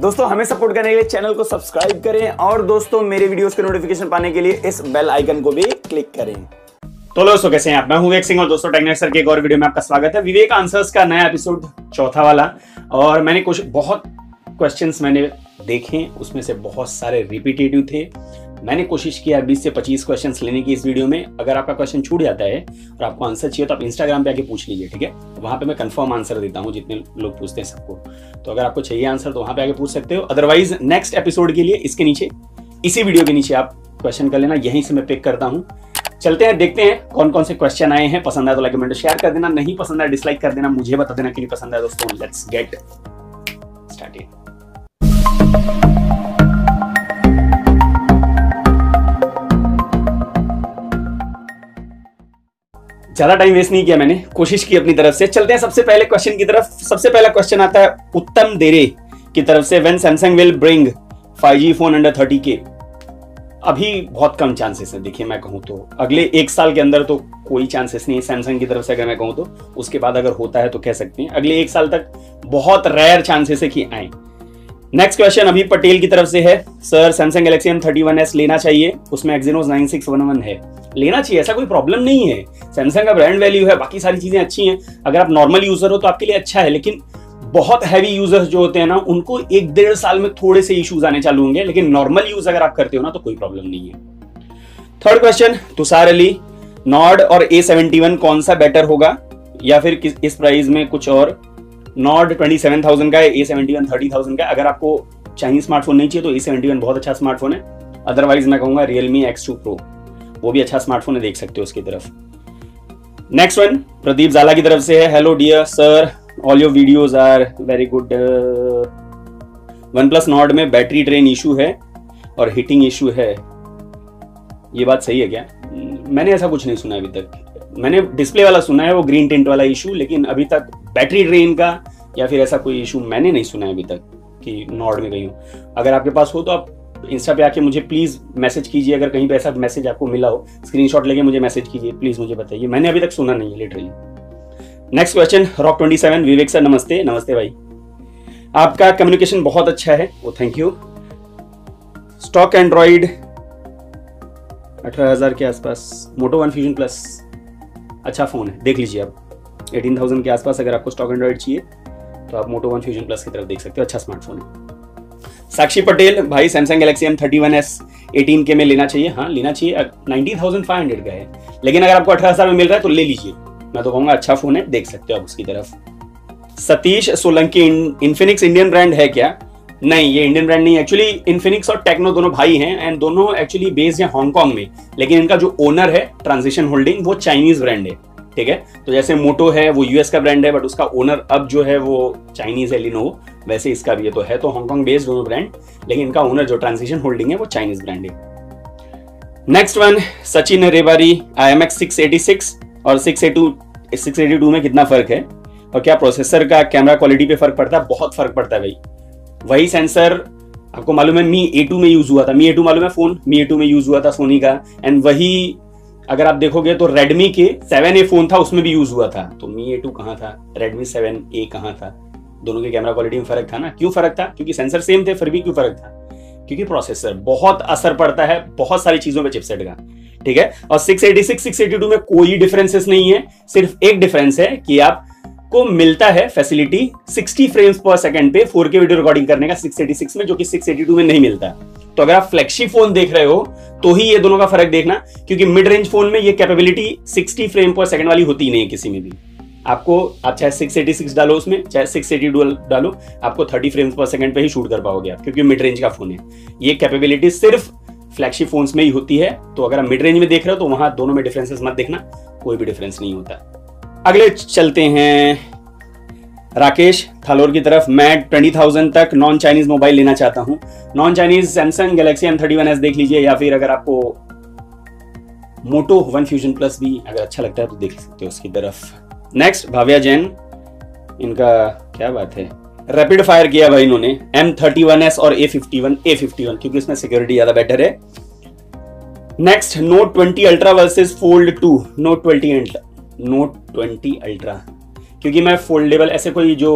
दोस्तों हमें सपोर्ट करने के लिए चैनल को सब्सक्राइब करें और दोस्तों मेरे वीडियोस के नोटिफिकेशन पाने के लिए इस बेल आइकन को भी क्लिक करें। तो दोस्तों कैसे हैं आप? मैं हूं विवेक सिंह और दोस्तों टेक्निक सर के एक और वीडियो में आपका स्वागत है। विवेक आंसर्स का नया एपिसोड, चौथा वाला। और मैंने कुछ बहुत क्वेश्चंस मैंने देखे, उसमें से बहुत सारे रिपीटेटिव थे। मैंने कोशिश किया 20 से 25 क्वेश्चंस लेने की इस वीडियो में। अगर आपका क्वेश्चन छूट जाता है और आपको आंसर चाहिए तो आप इंस्टाग्राम पे आके पूछ लीजिए, ठीक है? वहां पे मैं कंफर्म आंसर देता हूं, जितने लोग पूछते हैं सबको। तो अगर आपको चाहिए आंसर तो वहां पे आके पूछ सकते हो। अदरवाइज नेक्स्ट एपिसोड के लिए इसके नीचे, इसी वीडियो के नीचे आप क्वेश्चन कर लेना, यहीं से मैं पिक करता हूँ। चलते हैं, देखते हैं कौन कौन से क्वेश्चन आए हैं। पसंद आया तो लाइक कमेंट शेयर कर देना, नहीं पसंद आया डिसलाइक कर देना, मुझे बता देना कि नहीं पसंद आया। दोस्तों लेट्स गेट स्टार्टेड। ज्यादा टाइम वेस्ट नहीं किया मैंने, कोशिश की अपनी तरफ से। चलते हैं सबसे पहले क्वेश्चन की तरफ। सबसे पहला क्वेश्चन आता है उत्तम देरे की तरफ से। When Samsung will bring 5G phone under 30K? अभी बहुत कम चांसेस है। देखिए मैं कहूं तो अगले एक साल के अंदर तो कोई चांसेस नहीं है सैमसंग की तरफ से। अगर मैं कहूं तो उसके बाद अगर होता है तो कह सकते हैं। अगले एक साल तक बहुत रेयर चांसेस है कि आए। नेक्स्ट क्वेश्चन अभी पटेल की तरफ से है। सर सैमसंग गैलेक्सी M31s लेना चाहिए, उसमें Exynos 9611 है। लेना चाहिए, ऐसा कोई प्रॉब्लम नहीं है। सैमसंग का ब्रांड वैल्यू है, बाकी सारी चीजें अच्छी हैं। अगर आप नॉर्मल यूजर हो तो आपके लिए अच्छा है, लेकिन बहुत हैवी यूजर्स जो होते हैं ना, उनको 1-1.5 साल में थोड़े से इश्यूज आने चालू होंगे। लेकिन नॉर्मल यूज अगर आप करते हो ना तो कोई प्रॉब्लम नहीं है। Third question Tushar Ali, Nord और A71 कौन सा बेटर होगा, या फिर इस प्राइस में कुछ और? नॉर्ड 27,000 का है, A71 30,000 का है। अगर आपको चाइनीज स्मार्टफोन नहीं चाहिए तो A71 बहुत अच्छा स्मार्टफोन है। अदरवाइज मैं कहूंगा Realme X2 Pro, वो भी अच्छा स्मार्टफोन है, देख सकते हो उसकी तरफ। नेक्स्ट वन प्रदीप जाला की तरफ से है। Hello dear sir, all your videos are very good. OnePlus Nord में बैटरी ड्रेन इशू है और हीटिंग इशू है, ये बात सही है क्या? मैंने ऐसा कुछ नहीं सुना अभी तक। मैंने डिस्प्ले वाला सुना है, वो ग्रीन टिंट वाला इशू, लेकिन अभी तक बैटरी ड्रेन का या फिर ऐसा कोई इशू मैंने नहीं सुना है अभी तक कि नॉर्ड में गई हूँ। अगर आपके पास हो तो आप इंस्टा पे आके मुझे प्लीज मैसेज कीजिए। अगर कहीं पे ऐसा मैसेज आपको मिला हो, स्क्रीनशॉट लेके मुझे मैसेज कीजिए, प्लीज मुझे बताइए। मैंने अभी तक सुना नहीं है लिटरली। नेक्स्ट क्वेश्चन रॉक 27, विवेक सर नमस्ते। नमस्ते भाई, आपका कम्युनिकेशन बहुत अच्छा है, वो थैंक यू। स्टॉक एंड्रॉइड 18,000 के आसपास, मोटो वन फ्यूजन प्लस अच्छा फोन है, देख लीजिए आप। 18,000 के आसपास अगर आपको स्टॉक एंड्रॉइड चाहिए तो आप मोटो वन फ्यूजन प्लस की तरफ देख सकते हो, अच्छा स्मार्टफोन है। साक्षी पटेल, भाई सैमसंग गैलेक्सी M31s 18K में लेना चाहिए? हाँ लेना चाहिए, 90,500 का है। लेकिन अगर आपको 18,000 में मिल रहा है तो ले लीजिए, मैं तो कहूंगा अच्छा फोन है, देख सकते हो आप उसकी तरफ। Satish Solanki, Infinix Indian brand है क्या? नहीं, ये इंडियन ब्रांड नहीं। एक्चुअली इन्फिनिक्स और टेक्नो दोनों भाई हैं एंड दोनों एक्चुअली बेस्ड है हांगकांग में, लेकिन इनका जो ओनर है ट्रांजिशन होल्डिंग, वो चाइनीज ब्रांड है, ठीक है? तो जैसे मोटो है वो यूएस का ब्रांड है, बट उसका ओनर अब जो है वो चाइनीज है, लिनोवो। वैसे इसका भी है, तो है तो हांगकांग बेस्ड दोनों ब्रांड, लेकिन इनका ओनर जो ट्रांजिशन होल्डिंग है वो चाइनीज ब्रांड है। Next one Sachin Rewari, IMX 686 और 682 में कितना फर्क है, और क्या प्रोसेसर का कैमरा क्वालिटी पे फर्क पड़ता है? बहुत फर्क पड़ता है भाई। वही सेंसर आपको मालूम है Mi A2 में यूज हुआ था। Mi A2 मालूम है फोन? Mi A2 में यूज हुआ था सोनी का। एंड वही अगर आप देखोगे तो Redmi के 7A फोन था, उसमें भी यूज हुआ था। तो Mi A2 कहाँ था, Redmi 7A कहाँ था? दोनों के कैमरा क्वालिटी में फर्क था ना। क्यों फर्क था? क्योंकि सेंसर सेम थे, फिर भी क्यों फर्क था? क्योंकि प्रोसेसर बहुत असर पड़ता है बहुत सारी चीजों पे चिपसेट का, ठीक है? और 686 682 में कोई डिफरेंसेस नहीं है। सिर्फ एक डिफरेंस है कि आप को मिलता है फैसिलिटी 60 फ्रेम्स पर सेकंड पे 4K वीडियो रिकॉर्डिंग करने का 686 में, जो कि 682 में नहीं मिलता। तो अगर आप फ्लैगशिप फोन देख रहे हो तो ही ये दोनों का फर्क देखना, क्योंकि मिड रेंज फोन में ये कैपेबिलिटी 60 फ्रेम पर सेकंड वाली होती नहीं है किसी में भी। आपको आप चाहे 686 डालो उसमें, चाहे 682 डालो, आपको 30 फ्रेम्स पर सेकंड पे ही शूट कर पाओगे आप, क्योंकि मिड रेंज का फोन है। ये कैपेबिलिटी सिर्फ फ्लैगशिप फोन्स में ही होती है। तो अगर आप मिड रेंज में देख रहे हो तो वहां दोनों में डिफरेंसेस मत देखना, कोई भी डिफरेंस नहीं होता। अगले चलते हैं राकेश थालोर की तरफ। मैं 20,000 तक नॉन चाइनीज मोबाइल लेना चाहता हूं। Non Chinese Samsung Galaxy M31s देख लीजिए, या फिर अगर आपको मोटो वन फ्यूजन प्लस भी अगर अच्छा लगता है तो देख सकते हो उसकी तरफ। नेक्स्ट भाव्या जैन, इनका क्या बात है, रैपिड फायर किया भाई इन्होंने। M31s और A51 क्योंकि इसमें सिक्योरिटी ज्यादा बेटर है। Next Note 20 Ultra versus Fold 2। Note 20 Ultra क्योंकि मैं फोल्डेबल ऐसे कोई जो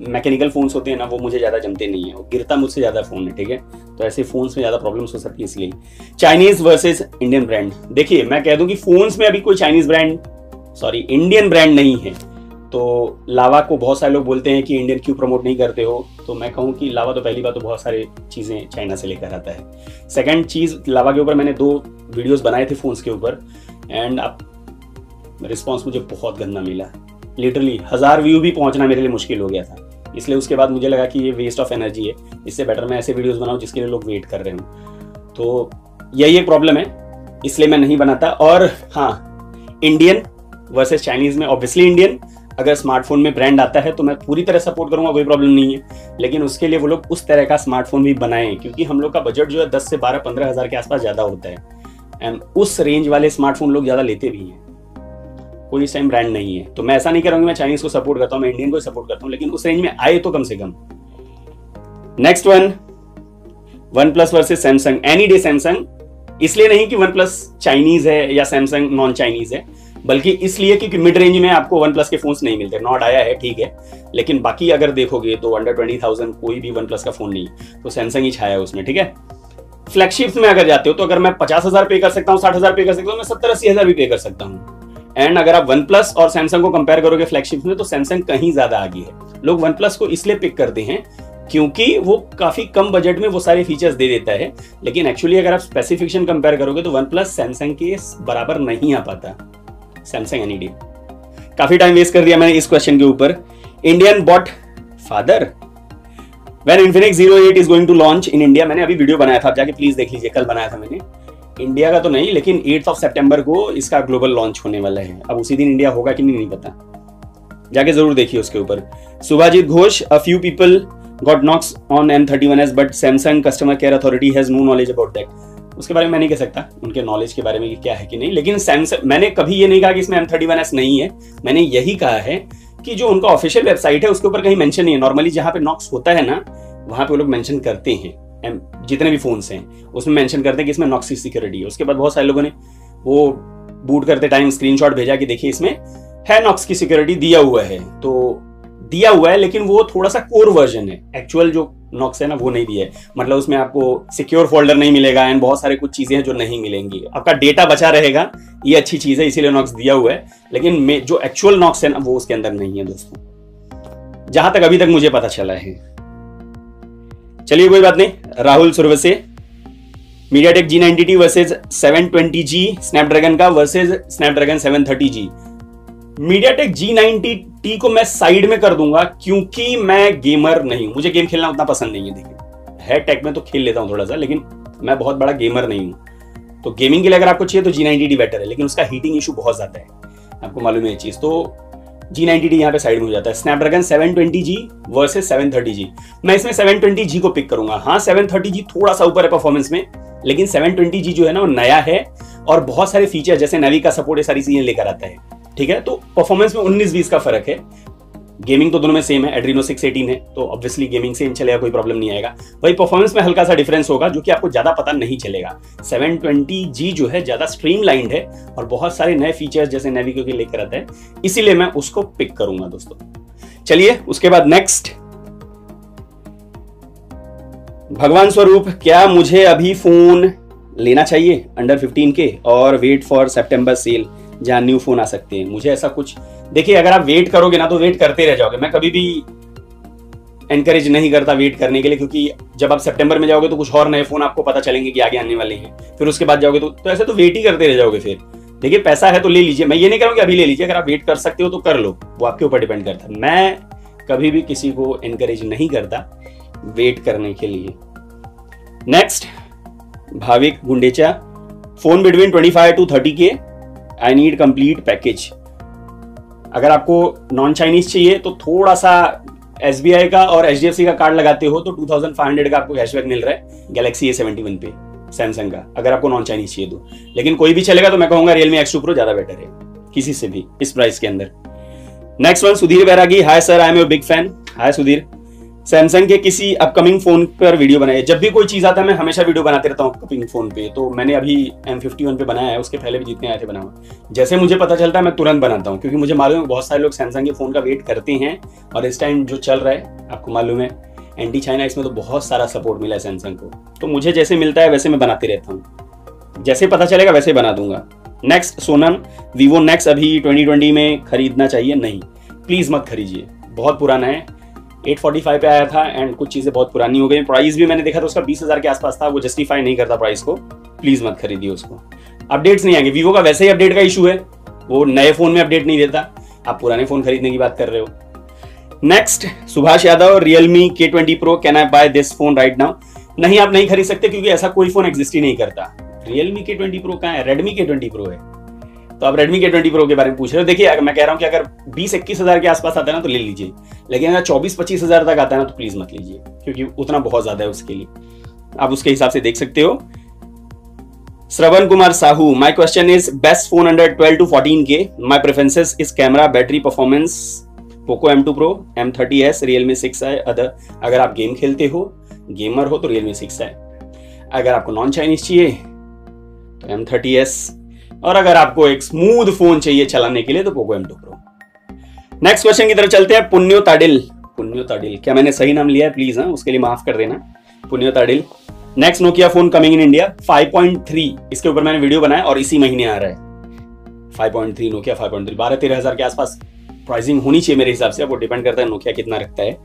मैकेनिकल फोन्स होते हैं ना वो मुझे ज़्यादा जमते नहीं है, वो गिरता मुझसे ज़्यादा फ़ोन है, ठीक है। तो ऐसे फोन्स में ज़्यादा प्रॉब्लम्स हो सकती है इसलिए। चाइनीज़ वर्सेस इंडियन ब्रांड, देखिए मैं कह दूं कि फोन्स में अभी कोई Chinese brand, sorry Indian brand नहीं है। तो लावा को बहुत सारे लोग बोलते हैं कि इंडियन क्यों प्रमोट नहीं करते हो, तो मैं कहूँ कि लावा तो पहली बात तो बहुत सारी चीज़ें चाइना से लेकर आता है। सेकंड चीज़, लावा के ऊपर मैंने 2 वीडियोस बनाए थे फ़ोन्स के ऊपर, एंड अब रिस्पॉन्स मुझे बहुत गंदा मिला। लिटरली 1000 व्यू भी पहुंचना मेरे लिए मुश्किल हो गया था, इसलिए उसके बाद मुझे लगा कि ये वेस्ट ऑफ एनर्जी है, इससे बेटर मैं ऐसे वीडियोस बनाऊं जिसके लिए लोग वेट कर रहे हों। तो यही एक प्रॉब्लम है, इसलिए मैं नहीं बनाता। और हाँ, इंडियन वर्सेस चाइनीज़ में ऑब्वियसली इंडियन, अगर स्मार्टफोन में ब्रांड आता है तो मैं पूरी तरह सपोर्ट करूंगा, कोई प्रॉब्लम नहीं है। लेकिन उसके लिए वो लोग उस तरह का स्मार्टफोन भी बनाएं, क्योंकि हम लोग का बजट जो है 10 से 12-15 हज़ार के आसपास ज़्यादा होता है, एंड उस रेंज वाले स्मार्टफोन लोग ज़्यादा लेते भी हैं। कोई इस टाइम ब्रांड नहीं है, तो मैं ऐसा नहीं कर रहा हूँ मैं चाइनीज़ को सपोर्ट करता हूँ, मैं इंडियन को सपोर्ट करता हूँ, लेकिन उस रेंज में आए तो कम से कम। Next OnePlus versus Samsung, any day Samsung. इसलिए नहीं कि वन प्लस चाइनीज़ है या सैमसंग नॉन चाइनीज़ है, बल्कि इसलिए क्योंकि मिड रेंज में आपको वन प्लस के फोन्स नहीं मिलते। नॉट आया है ठीक है, लेकिन बाकी अगर देखोगे तो अंडर 20,000 कोई भी वन प्लस का फोन नहीं, तो सैमसंग ही छाया उसमें, ठीक है। फ्लैगशिप्स में अगर जाते हो तो अगर मैं 50,000 पे कर सकता हूँ, 60,000 पे कर सकता हूँ, मैं 70-80 हज़ार भी पे कर सकता हूँ। एंड अगर आप वन प्लस और सैमसंग को कंपेयर करोगे फ्लैगशिप्स में, तो सैमसंग कहीं ज्यादा आगे है। लोग वन प्लस को इसलिए पिक करते हैं क्योंकि वो काफी कम बजट में वो सारे फीचर्स दे देता है, लेकिन एक्चुअली अगर आप स्पेसिफिकेशन कंपेयर करोगे तो वन प्लस सैमसंग के बराबर नहीं आ पाता। Samsung any day. काफी टाइम वेस्ट कर दिया मैंने इस क्वेश्चन के ऊपर। Indian bot father when Infinix 08 is going to launch in India, मैंने अभी वीडियो बनाया था, आप जाके प्लीज देख लीजिए, कल बनाया था मैंने। इंडिया का तो नहीं, लेकिन 8 सितंबर को इसका ग्लोबल लॉन्च होने वाला है। अब उसी दिन इंडिया होगा कि नहीं पता, जाके जरूर देखिए उसके ऊपर। Subhajit Ghosh, a few people got knocks on M31s but Samsung customer care authority has no knowledge about that. उसके बारे में मैं नहीं कह सकता उनके नॉलेज के बारे में कि क्या है कि नहीं, लेकिन सैमसंग, मैंने कभी ये नहीं कहा कि इसमें M31s नहीं है, मैंने यही कहा है कि जो उनका ऑफिशियल वेबसाइट है उसके ऊपर कहीं मेंशन नहीं है। नॉर्मली जहां पे नॉक्स होता है ना, वहां पे वो लोग मेंशन करते हैं, जितने भी फोन्स हैं उसमें मेंशन करते हैं कि इसमें नॉक्स की सिक्योरिटी है। उसके बाद बहुत सारे लोगों ने वो बूट करते टाइम स्क्रीनशॉट भेजा कि देखिए इसमें है नॉक्स की सिक्योरिटी दिया हुआ है, तो दिया हुआ है, लेकिन वो थोड़ा सा कोर वर्जन है। एक्चुअल जो नॉक्स है ना वो नहीं दिया है, मतलब उसमें आपको सिक्योर फोल्डर नहीं मिलेगा एंड बहुत सारे कुछ चीजें हैं जो नहीं मिलेंगी, आपका डेटा बचा रहेगा, ये अच्छी चीज है, इसीलिए नॉक्स दिया हुआ है। लेकिन जो एक्चुअल नॉक्स है ना वो उसके अंदर नहीं है दोस्तों, जहां तक अभी तक मुझे पता चला है। चलिए कोई बात नहीं। Rahul Survase, MediaTek G90T versus 720G Snapdragon का versus Snapdragon 730G। MediaTek G90T को मैं साइड में कर दूंगा क्योंकि मैं गेमर नहीं हूं, मुझे गेम खेलना उतना पसंद नहीं है। देखिए है टेक में तो खेल लेता हूं थोड़ा सा, लेकिन मैं बहुत बड़ा गेमर नहीं हूं। तो गेमिंग के लिए अगर आपको चाहिए तो G90T बेटर है, लेकिन उसका हीटिंग इशू बहुत ज्यादा है, आपको मालूम है ये चीज। तो G90T यहाँ पे साइड में हो जाता है। स्नैपड्रैगन 720G वर्सेस 730G, मैं इसमें 720G को पिक करूंगा। हाँ 730G थोड़ा सा ऊपर है परफॉर्मेंस में, लेकिन 720G जो है ना वो नया है और बहुत सारे फीचर जैसे नेवी का सपोर्ट, ये सारी चीजें लेकर आता है, ठीक है। तो परफॉर्मेंस में 19-20 का फर्क है। गेमिंग तो दोनों में सेम है, एड्रीनो 618 है, तो ऑब्वियसली गेमिंग सेम चलेगा, कोई प्रॉब्लम नहीं आएगा। वही परफॉर्मेंस में हल्का सा डिफरेंस होगा जो कि आपको ज्यादा पता नहीं चलेगा। 720G जो है ज्यादा स्ट्रीमलाइंड है और बहुत सारे नए फीचर्स जैसे नेविगो के लेकर आता है, इसीलिए मैं उसको पिक करूंगा दोस्तों। चलिए उसके बाद नेक्स्ट, भगवान स्वरूप, क्या मुझे अभी फोन लेना चाहिए अंडर 15 के और वेट फॉर सितंबर सेल जहां न्यू फोन आ सकते हैं? मुझे ऐसा कुछ, देखिए अगर आप वेट करोगे ना तो वेट करते रह जाओगे। मैं कभी भी एनकरेज नहीं करता वेट करने के लिए, क्योंकि जब आप सितंबर में जाओगे तो कुछ और नए फोन आपको पता चलेंगे कि आगे आने वाले हैं, फिर उसके बाद जाओगे तो ऐसे तो वेट ही करते रह जाओगे। फिर देखिए पैसा है तो ले लीजिए, मैं ये नहीं करूँगी अभी ले लीजिए, अगर आप वेट कर सकते हो तो कर लो, वो आपके ऊपर डिपेंड करता है। मैं कभी भी किसी को एनकरेज नहीं करता वेट करने के लिए। Next, Bhavik Gundecha, phone between 25 to 30K, I need complete package. अगर आपको नॉन चाइनीज चाहिए तो थोड़ा सा SBI का और HDFC का कार्ड लगाते हो तो 2500 का आपको कैशबैक मिल रहा है गैलेक्सी A71 पे सैमसंग का, अगर आपको नॉन चाइनीज चाहिए तो। लेकिन कोई भी चलेगा तो मैं कहूंगा Realme X2 Pro ज्यादा बेटर है किसी से भी इस प्राइस के अंदर। Next one, Sudhir Bairagi, hi sir, I am your big fan. Hi Sudhir, Samsung के किसी अपकमिंग फोन पर वीडियो बनाइए। जब भी कोई चीज आता है मैं हमेशा वीडियो बनाते रहता हूँ अपकमिंग फोन पे। तो मैंने अभी M51 पे बनाया है, उसके पहले भी जितने आए थे बनाया। जैसे मुझे पता चलता है मैं तुरंत बनाता हूँ, क्योंकि मुझे मालूम है बहुत सारे लोग सैमसंग के फोन का वेट करते हैं। और इस टाइम जो चल रहा है आपको मालूम है एंटी चाइना, इसमें तो बहुत सारा सपोर्ट मिला है सैमसंग को। तो मुझे जैसे मिलता है वैसे मैं बनाते रहता हूँ, जैसे पता चलेगा वैसे बना दूंगा। नेक्स्ट सोनम, वीवो नेक्स्ट अभी 2020 में खरीदना चाहिए? नहीं, प्लीज मत खरीजिए, बहुत पुराना है। 845 पे आया था एंड कुछ चीजें बहुत पुरानी हो गई। प्राइस भी मैंने देखा था उसका 20,000 के आसपास था, वो जस्टिफाई नहीं करता प्राइस को। प्लीज मत खरीदिए उसको। अपडेट्स नहीं आएंगे, वीवो का वैसे ही अपडेट का इशू है, वो नए फोन में अपडेट नहीं देता। आप पुराने फोन खरीदने की बात कर रहे हो। Next Subhash Yadav, Realme K20 Pro, can I buy this phone right now? नहीं, आप नहीं खरीद सकते, क्योंकि ऐसा कोई फोन एग्जिस्ट ही नहीं करता। रियलमी K20 Pro कहाँ है? रेडमी K20 Pro है। तो आप रेडमी K20 Pro के बारे में पूछ रहे हो। देखिए मैं कह रहा हूँ कि अगर 20-21 हज़ार के आसपास आता है ना तो ले लीजिए, लेकिन अगर 24-25 हज़ार तक आता है ना तो प्लीज मत लीजिए, क्योंकि उतना बहुत ज्यादा है उसके लिए। आप उसके हिसाब से देख सकते हो। Shravan Kumar Sahu, my question is best phone under 12 to 14K, my preferences is camera, battery performance, Poco M2 Pro, M30s, Realme 6 है। अदर, अगर आप गेम खेलते हो, गेमर हो तो Realme 6 है। अगर आपको नॉन चाइनीज चाहिए तो M30s, और अगर आपको एक स्मूथ फोन चाहिए चलाने के लिए तो Poco M2 Pro। Next question की तरफ चलते हैं। पुण्यो ताडिल, क्या मैंने सही नाम लिया है? प्लीज उसके लिए माफ कर देना। Punyo Tadil, next Nokia phone coming in India 5.3, इसके ऊपर मैंने वीडियो बनाया और इसी महीने आ रहा है 5.3, नोकिया 5.3। 12-13 हज़ार के आसपास प्राइसिंग होनी चाहिए मेरे हिसाब से, वो डिपेंड करता है नोकिया कितना रखता है।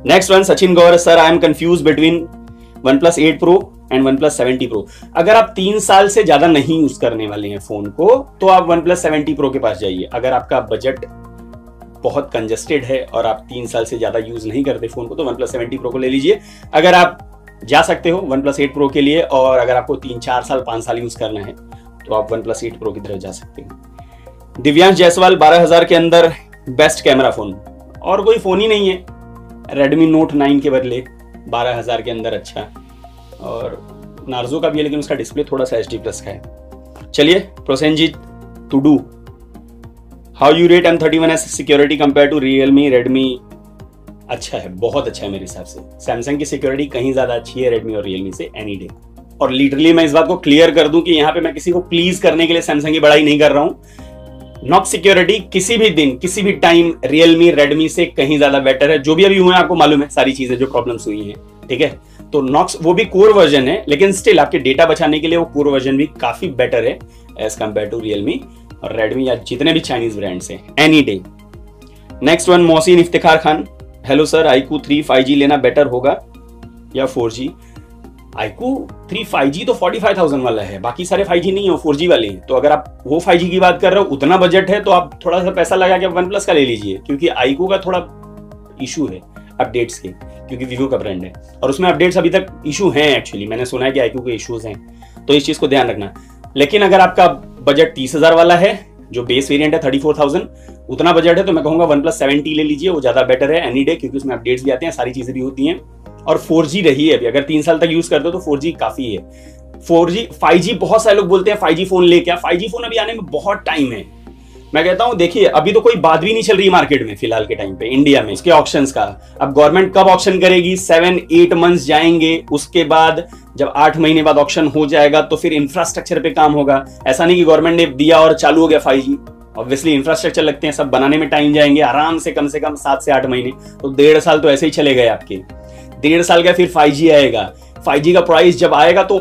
Next one, Sachin Gaur, sir I am confuse between OnePlus 8 Pro and OnePlus 70 Pro। अगर आप 3 साल से ज्यादा नहीं यूज करने वाले हैं फोन को तो आप OnePlus 70 Pro के पास जाइए। अगर आपका बजट बहुत कंजेस्टेड है और आप 3 साल से ज्यादा यूज नहीं करते फोन को तो OnePlus 70 Pro को ले लीजिए। अगर आप जा सकते हो OnePlus 8 Pro के लिए, और अगर आपको 3-4 साल 5 साल यूज करना है तो आप OnePlus 8 Pro की तरफ जा सकते हो। दिव्यांश जायसवाल, 12,000 के अंदर बेस्ट कैमरा फोन, और कोई फोन ही नहीं है। Redmi Note 9 के बदले 12,000 के अंदर अच्छा, और नार्जो का भी है लेकिन उसका डिस्प्ले थोड़ा सा HD+ का है। चलिए Prosenjit Tudu, how you rate M31s security compare to Realme Redmi? अच्छा है, बहुत अच्छा है मेरे हिसाब से। सैमसंग की सिक्योरिटी कहीं ज्यादा अच्छी है रेडमी और रियलमी से एनी डे। और लिटरली मैं इस बात को क्लियर कर दूं कि यहाँ पे मैं किसी को प्लीज करने के लिए सैमसंग की बड़ाई नहीं कर रहा हूं। नॉक्स सिक्योरिटी किसी भी दिन किसी भी टाइम रियलमी रेडमी से कहीं ज्यादा बेटर है। जो भी अभी हुए हैं आपको मालूम है सारी चीजें जो प्रॉब्लम्स हुई हैं, ठीक है। तो नॉक्स वो भी कोर वर्जन है, लेकिन स्टिल आपके डेटा बचाने के लिए वो कोर वर्जन भी काफी बेटर है एज कंपेयर टू रियलमी और रेडमी या जितने भी चाइनीज ब्रांड्स हैं any day. Next one, Mohsin Iftikhar Khan, hello sir, iQOO 3 5G लेना बेटर होगा या 4G? iQOO 3 5G तो 45,000 वाला है, बाकी सारे 5G नहीं है, 4G वाले हैं। तो अगर आप वो 5G की बात कर रहे हो, उतना बजट है तो आप थोड़ा सा पैसा लगा के OnePlus का ले लीजिए, क्योंकि iQOO का थोड़ा इशू है अपडेट्स के, क्योंकि वीवो का ब्रांड है और उसमें अपडेट्स अभी तक इशू हैं। एक्चुअली मैंने सुना है कि iQOO के इश्यूज हैं, तो इस चीज को ध्यान रखना। लेकिन अगर आपका बजट 30,000 वाला है, जो बेस वेरिएंट है 34,000, उतना बजट है, तो मैं कहूंगा OnePlus 7T ले लीजिए, वो ज्यादा बेटर है एनी डे, क्योंकि उसमें अपडेट्स भी आते हैं, सारी चीजें भी होती हैं। और 4G रही है अभी, अगर 3 साल तक यूज करते हो तो 4G काफी है। 4G 5G बहुत सारे लोग बोलते हैं 5G फोन ले क्या, 5G फोन अभी आने में बहुत टाइम है। मैं कहता हूं देखिए, अभी तो कोई बात भी नहीं चल रही मार्केट में फिलहाल के टाइम पे इंडिया में इसके ऑप्शंस का। अब गवर्नमेंट कब ऑप्शन करेगी, 7-8 मंथ्स जाएंगे, उसके बाद जब 8 महीने बाद ऑप्शन हो जाएगा तो फिर इंफ्रास्ट्रक्चर पे काम होगा। ऐसा नहीं कि गवर्नमेंट ने दिया और चालू हो गया 5G। ऑब्वियसली इंफ्रास्ट्रक्चर लगते हैं, सब बनाने में टाइम जाएंगे आराम से, कम 7 से 8 महीने, तो 1.5 साल तो ऐसे ही चले गए आपके। 1.5 साल का फिर 5G आएगा। 5G का प्राइस जब आएगा तो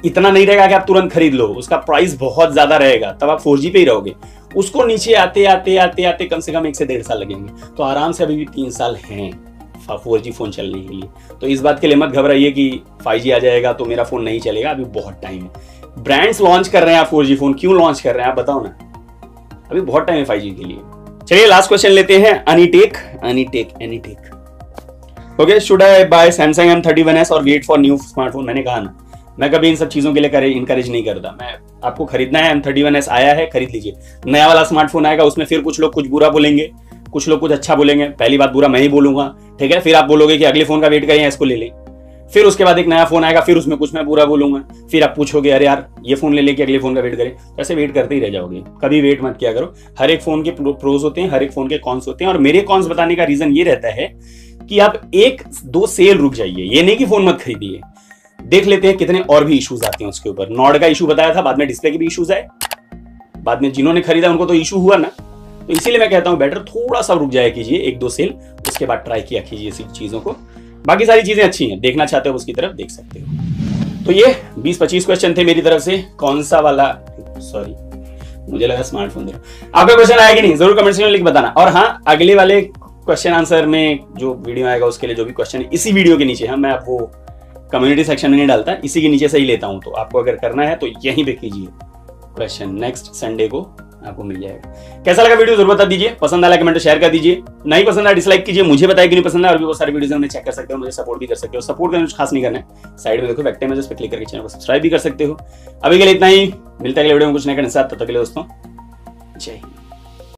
इतना नहीं रहेगा कि आप तुरंत खरीद लो, उसका प्राइस बहुत ज्यादा रहेगा, तब आप 4G पे ही रहोगे। उसको नीचे आते आते आते आते कम से कम 1 से 1.5 साल लगेंगे, तो आराम से अभी भी 3 साल हैं 4G फोन चलने के लिए। तो इस बात के लिए मत घबराइए कि 5G आ जाएगा तो मेरा फोन नहीं चलेगा, अभी बहुत टाइम है। ब्रांड्स लॉन्च कर रहे हैं 4G फोन, क्यों लॉन्च कर रहे हैं आप बताओ ना, अभी बहुत टाइम है 5G के लिए। चलिए लास्ट क्वेश्चन लेते हैं। Anytech okay, should I buy Samsung M31s और वेट फॉर न्यू स्मार्टफोन? मैंने कहा ना, मैं कभी इन सब चीजों के लिए इनकरेज नहीं करता। मैं आपको खरीदना है, M31s आया है, खरीद लीजिए। नया वाला स्मार्टफोन आएगा, उसमें फिर कुछ लोग कुछ बुरा बोलेंगे, कुछ लोग कुछ अच्छा बोलेंगे। पहली बात बुरा मैं ही बोलूंगा, ठीक है। फिर आप बोलोगे कि अगले फोन का वेट करें, इसको ले लें। फिर उसके बाद एक नया फोन आएगा, फिर उसमें कुछ मैं बुरा बोलूंगा। फिर आप पूछोगे अरे यार ये फोन ले लेके अगले फोन का वेट करें, ऐसे वेट करते ही रह जाओगे। कभी वेट मत किया करो। हर एक फोन के प्रोज होते हैं, हर एक फोन के कॉन्स होते हैं, और मेरे कॉन्स बताने का रीजन ये रहता है कि आप एक दो सेल रुक जाइए, ये नहीं कि फोन मत खरीदिए, देख लेते हैं कितने और भी इश्यूज आते हैं उसके ऊपर। नॉर्ड का इशू बताया था, बाद में डिस्प्ले के भी इश्यूज आए, बाद में जिन्होंने खरीदा उनको तो इशू हुआ ना, तो इसीलिए मैं कहता हूं बेटर थोड़ा सा रुक जाया कीजिए, एक दो सेल, उसके बाद ट्राई किया कीजिए इसी चीजों को। बाकी सारी चीजें अच्छी हैं, देखना चाहते हो उसकी तरफ देख सकते हो। तो ये 20-25 क्वेश्चन थे मेरी तरफ से। कौन सा वाला, सॉरी मुझे लगा स्मार्टफोन दे रहा। आपका क्वेश्चन आया कि नहीं जरूर कमेंट सेक्शन में लिख बताना। और हाँ, अगले वाले क्वेश्चन आंसर में जो वीडियो आएगा उसके लिए जो भी क्वेश्चन इसी वीडियो के नीचे, मैं आप वो कम्युनिटी सेक्शन में नहीं डालता, इसी के नीचे से ही लेता हूं, तो आपको अगर करना है तो यहीं पे कीजिए क्वेश्चन, नेक्स्ट संडे को आपको मिल जाएगा। कैसा लगा वीडियो जरूर बता दीजिए, पसंद आया कमेंट शेयर कर दीजिए, नहीं पसंद आया डिसलाइक कीजिए, मुझे बताइए कि नहीं पसंद आया। और भी बहुत सारे वीडियोस में चेक कर सकते हो, मुझे सपोर्ट भी कर सकते हो। सपोर्ट करना कुछ खास नहीं करना है, साइड में देखो बैक इमेजेस पे क्लिक करके चैनल को सब्सक्राइब भी कर सकते हो। अभी के लिए इतना ही, मिलता है अगले वीडियो में कुछ नए के साथ, तब तक के लिए दोस्तों जय हिंद।